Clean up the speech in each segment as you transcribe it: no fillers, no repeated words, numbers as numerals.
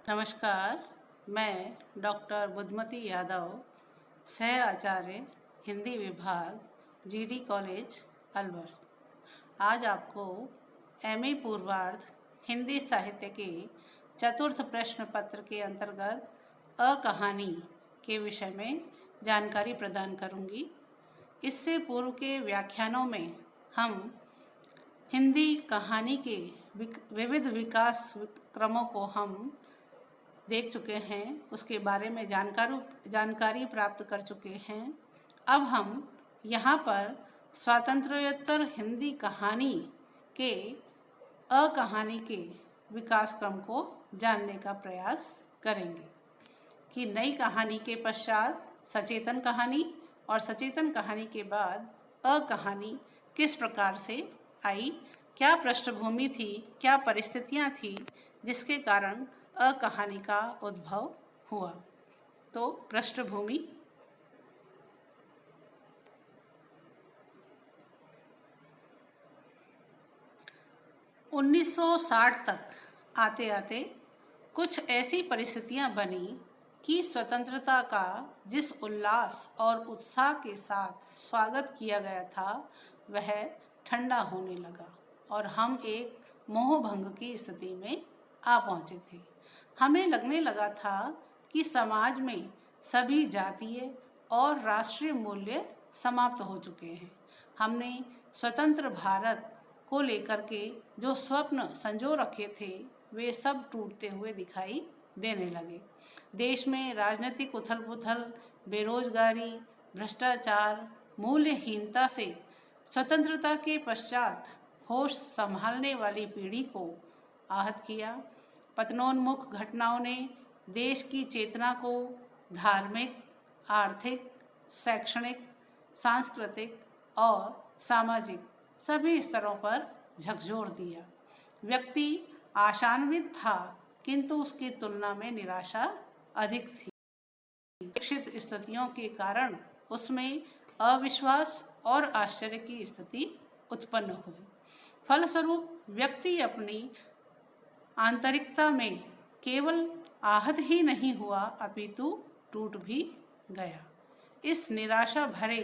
नमस्कार, मैं डॉक्टर बुद्धमती यादव, सह आचार्य हिंदी विभाग, जीडी कॉलेज अलवर। आज आपको एमए पूर्वार्ध हिंदी साहित्य के चतुर्थ प्रश्न पत्र के अंतर्गत कहानी के विषय में जानकारी प्रदान करूंगी। इससे पूर्व के व्याख्यानों में हम हिंदी कहानी के विविध विकास क्रमों को हम देख चुके हैं, उसके बारे में जानकारी प्राप्त कर चुके हैं। अब हम यहाँ पर स्वातंत्र्योत्तर हिंदी कहानी के कहानी के विकास क्रम को जानने का प्रयास करेंगे कि नई कहानी के पश्चात सचेतन कहानी और सचेतन कहानी के बाद कहानी किस प्रकार से आई, क्या पृष्ठभूमि थी, क्या परिस्थितियाँ थी जिसके कारण कहानी का उद्भव हुआ। तो पृष्ठभूमि, उन्नीस तक आते आते कुछ ऐसी परिस्थितियां बनी कि स्वतंत्रता का जिस उल्लास और उत्साह के साथ स्वागत किया गया था वह ठंडा होने लगा और हम एक मोहभंग की स्थिति में आ पहुंचे थे। हमें लगने लगा था कि समाज में सभी जातीय और राष्ट्रीय मूल्य समाप्त हो चुके हैं। हमने स्वतंत्र भारत को लेकर के जो स्वप्न संजो रखे थे वे सब टूटते हुए दिखाई देने लगे। देश में राजनीतिक उथल पुथल, बेरोजगारी, भ्रष्टाचार, मूल्यहीनता से स्वतंत्रता के पश्चात होश संभालने वाली पीढ़ी को आहत किया। पतनोन्मुख घटनाओं ने देश की चेतना को धार्मिक, आर्थिक, शैक्षणिक, सांस्कृतिक और सामाजिक सभी स्तरों पर झकझोर दिया। व्यक्ति आशान्वित था किंतु उसकी तुलना में निराशा अधिक थी। अपेक्षित स्थितियों के कारण उसमें अविश्वास और आश्चर्य की स्थिति उत्पन्न हुई। फलस्वरूप व्यक्ति अपनी आंतरिकता में केवल आहत ही नहीं हुआ अपितु टूट भी गया। इस निराशा भरे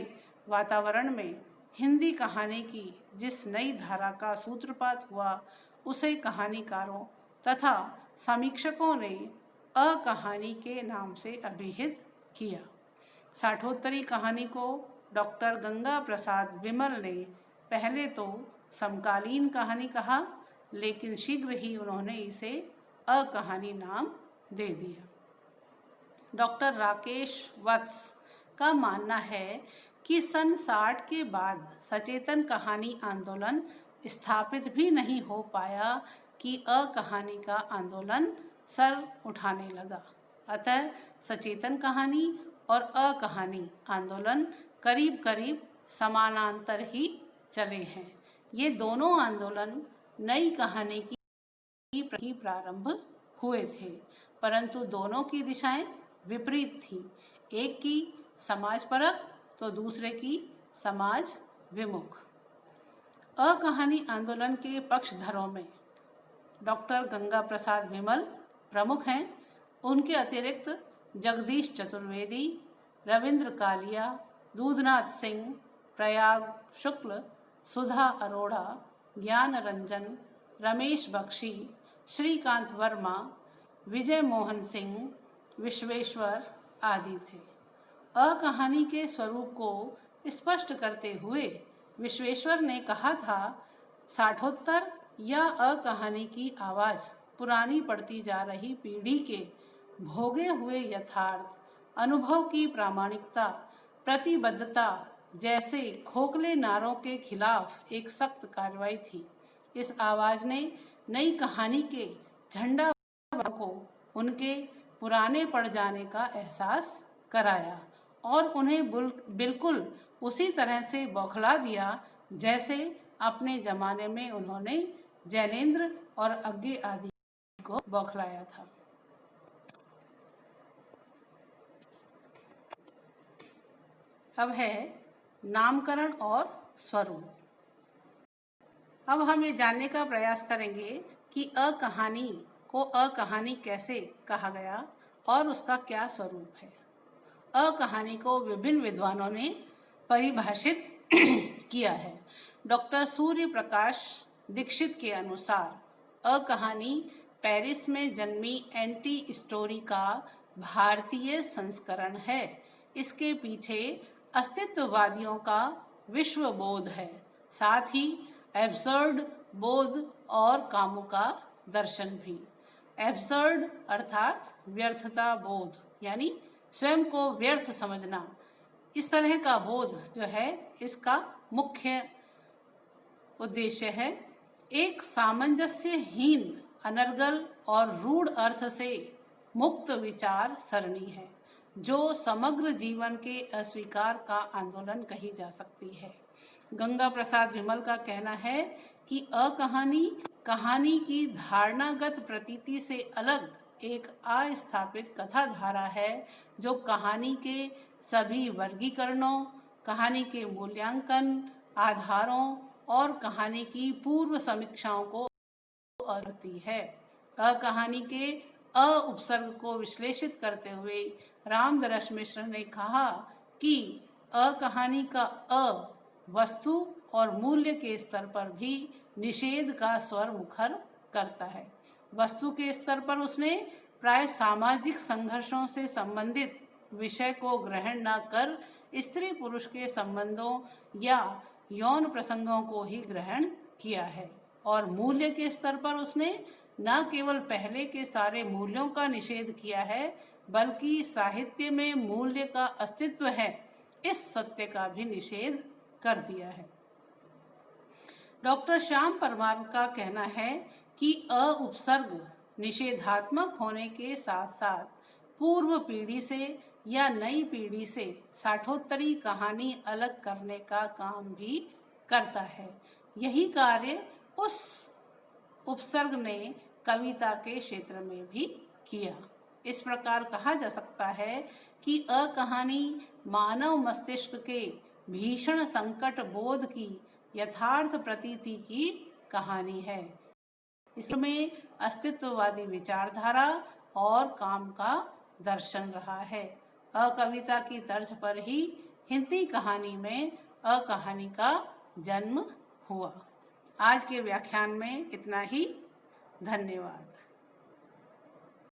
वातावरण में हिंदी कहानी की जिस नई धारा का सूत्रपात हुआ उसे कहानीकारों तथा समीक्षकों ने कहानी के नाम से अभिहित किया। साठोत्तरी कहानी को डॉक्टर गंगा प्रसाद विमल ने पहले तो समकालीन कहानी कहा, लेकिन शीघ्र ही उन्होंने इसे कहानी नाम दे दिया। डॉक्टर राकेश वत्स का मानना है कि सन 60 के बाद सचेतन कहानी आंदोलन स्थापित भी नहीं हो पाया कि कहानी का आंदोलन सर उठाने लगा। अतः सचेतन कहानी और कहानी आंदोलन करीब करीब समानांतर ही चले हैं। ये दोनों आंदोलन नई कहानी की प्रारंभ हुए थे, परंतु दोनों की दिशाएं विपरीत थी। एक की समाजपरक तो दूसरे की समाज विमुख। कहानी आंदोलन के पक्षधरों में डॉक्टर गंगा प्रसाद विमल प्रमुख हैं। उनके अतिरिक्त जगदीश चतुर्वेदी, रविंद्र कालिया, दूधनाथ सिंह, प्रयाग शुक्ल, सुधा अरोड़ा, ज्ञान रंजन, रमेश बख्शी, श्रीकांत वर्मा, विजय मोहन सिंह, विश्वेश्वर आदि थे। कहानी के स्वरूप को स्पष्ट करते हुए विश्वेश्वर ने कहा था, साठोत्तर या कहानी की आवाज़ पुरानी पड़ती जा रही पीढ़ी के भोगे हुए यथार्थ अनुभव की प्रामाणिकता, प्रतिबद्धता जैसे खोखले नारों के खिलाफ एक सख्त कार्रवाई थी। इस आवाज़ ने नई कहानी के झंडा को उनके पुराने पड़ जाने का एहसास कराया और उन्हें बिल्कुल उसी तरह से बौखला दिया जैसे अपने ज़माने में उन्होंने जैनेन्द्र और अज्ञे आदि को बौखलाया था। अब है नामकरण और स्वरूप। अब हम ये जानने का प्रयास करेंगे कि कहानी को अकहानी कैसे कहा गया और उसका क्या स्वरूप है। अकहानी को विभिन्न विद्वानों ने परिभाषित किया है। डॉक्टर सूर्य प्रकाश दीक्षित के अनुसार अकहानी पेरिस में जन्मी एंटी स्टोरी का भारतीय संस्करण है। इसके पीछे अस्तित्ववादियों का विश्व बोध है, साथ ही एब्सर्ड बोध और कामुका दर्शन भी। एब्सर्ड अर्थात व्यर्थता बोध, यानी स्वयं को व्यर्थ समझना। इस तरह का बोध जो है, इसका मुख्य उद्देश्य है एक सामंजस्यहीन, अनर्गल और रूढ़ अर्थ से मुक्त विचार सरणी है, जो समग्र जीवन के अस्वीकार का आंदोलन कही जा सकती है। गंगा प्रसाद विमल का कहना है कि अकहानी कहानी की धारणागत प्रतीति से अलग एक अस्थापित कथा धारा है, जो कहानी के सभी वर्गीकरणों, कहानी के मूल्यांकन, आधारों और कहानी की पूर्व समीक्षाओं को करती है। अकहानी के अ उपसर्ग को विश्लेषित करते हुए रामदरस मिश्र ने कहा कि अकहानी का अ वस्तु और मूल्य के स्तर पर भी निषेध का स्वर मुखर करता है। वस्तु के स्तर पर उसने प्राय सामाजिक संघर्षों से संबंधित विषय को ग्रहण न कर स्त्री पुरुष के संबंधों या यौन प्रसंगों को ही ग्रहण किया है, और मूल्य के स्तर पर उसने न केवल पहले के सारे मूल्यों का निषेध किया है, बल्कि साहित्य में मूल्य का अस्तित्व है, इस सत्य का भी निषेध कर दिया है। डॉक्टर श्याम परमार का कहना है कि अ उपसर्ग निषेधात्मक होने के साथ साथ पूर्व पीढ़ी से या नई पीढ़ी से साठोत्तरी कहानी अलग करने का काम भी करता है। यही कार्य उस उपसर्ग ने कविता के क्षेत्र में भी किया। इस प्रकार कहा जा सकता है कि अकहानी मानव मस्तिष्क के भीषण संकट बोध की यथार्थ प्रतीति की कहानी है। इसमें अस्तित्ववादी विचारधारा और काम का दर्शन रहा है। अकविता की तर्ज पर ही हिंदी कहानी में अकहानी का जन्म हुआ। आज के व्याख्यान में इतना ही। धन्यवाद।